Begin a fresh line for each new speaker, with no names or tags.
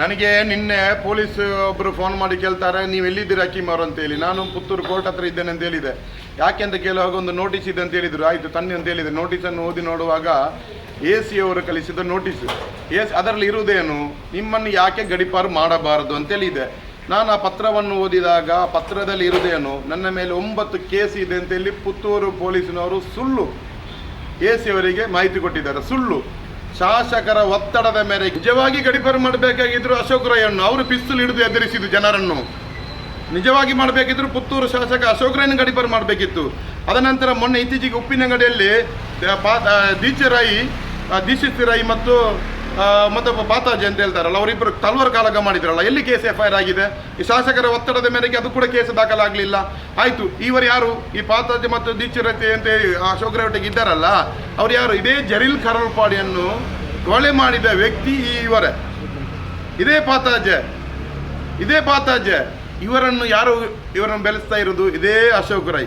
ನನಗೆ ನಿನ್ನೆ ಪೊಲೀಸ್ ಒಬ್ಬರು ಫೋನ್ ಮಾಡಿ ಕೇಳ್ತಾರೆ, ನೀವು ಎಲ್ಲಿದ್ದೀರಾ ಹಕೀಮ್ ಅವರು ಅಂತೇಳಿ. ನಾನು ಪುತ್ತೂರು ಕೋರ್ಟ್ ಹತ್ರ ಇದ್ದೇನೆ ಅಂತ ಹೇಳಿದೆ. ಯಾಕೆ ಅಂತ ಕೇಳುವಾಗ ಒಂದು ನೋಟಿಸ್ ಇದೆ ಅಂತ ಹೇಳಿದರು. ಆಯಿತು ತನ್ನಿ ಅಂತ ಹೇಳಿದೆ. ನೋಟಿಸನ್ನು ಓದಿ ನೋಡುವಾಗ AC ಅವರು ಕಳಿಸಿದ ನೋಟಿಸ್. ಅದರಲ್ಲಿ ಇರುವುದೇನು, ನಿಮ್ಮನ್ನು ಯಾಕೆ ಗಡೀಪಾರು ಮಾಡಬಾರದು ಅಂತೇಳಿ ಇದೆ. ನಾನು ಆ ಪತ್ರವನ್ನು ಓದಿದಾಗ ಪತ್ರದಲ್ಲಿ ಇರುವುದೇನು, ನನ್ನ ಮೇಲೆ 9 ಕೇಸ್ ಇದೆ ಅಂತೇಳಿ ಪುತ್ತೂರು ಪೊಲೀಸಿನವರು ಸುಳ್ಳು AC ಅವರಿಗೆ ಮಾಹಿತಿ ಕೊಟ್ಟಿದ್ದಾರೆ. ಸುಳ್ಳು. ಶಾಸಕರ ಒತ್ತಡದ ಮೇರೆಗೆ ನಿಜವಾಗಿ ಗಡೀಪಾರು ಮಾಡಬೇಕಾಗಿದ್ರು ಅಶೋಕ್ ರೈಯನ್ನು ಅವರು ಪಿಸ್ತೂಲ್ ಹಿಡಿದು ಎದುರಿಸಿದ್ದು ಜನರನ್ನು. ನಿಜವಾಗಿ ಮಾಡಬೇಕಿದ್ರು ಪುತ್ತೂರು ಶಾಸಕ ಅಶೋಕ್ ರೈನ ಗಡೀಪಾರು ಮಾಡಬೇಕಿತ್ತು. ಅದನಂತರ ಮೊನ್ನೆ ಇತ್ತೀಚೆಗೆ ಉಪ್ಪಿನಂಗಡಿಯಲ್ಲಿ ದೀಕ್ಷಿತ್ ರೈ ಮತ್ತು ಮತ್ತೊಬ್ಬ ಪಾತಾಜಿ ಅಂತ ಹೇಳ್ತಾರಲ್ಲ, ಅವರಿಬ್ಬರು ತಲ್ವಾರ್ ಕಾಳಗ ಮಾಡಿದ್ರಲ್ಲ, ಎಲ್ಲಿ ಕೇಸ್ FIR ಆಗಿದೆ? ಈ ಶಾಸಕರ ಒತ್ತಡದ ಮೇರೆಗೆ ಅದು ಕೂಡ ಕೇಸ್ ದಾಖಲಾಗಲಿಲ್ಲ. ಆಯಿತು, ಇವರು ಯಾರು? ಈ ಪಾತಾಜಿ ಮತ್ತು ದೀಕ್ಷಿತ್ ರೈ ಅಂತ ಅಶೋಕ್ ರೈ ಒಟ್ಟಿಗೆ ಇದ್ದಾರಲ್ಲ, ಅವ್ರು ಯಾರು? ಇದೇ ಜರೀಲ್ ಖರೋಲ್ಪಾಡಿಯನ್ನು ಕೊಲೆ ಮಾಡಿದ ವ್ಯಕ್ತಿ ಇವರೇ. ಇದೇ ಪಾತಾಜೆ ಇವರನ್ನು ಯಾರು ಇವರನ್ನು ಬೆಳೆಸ್ತಾ ಇರೋದು? ಇದೇ ಅಶೋಕ್ ರೈ.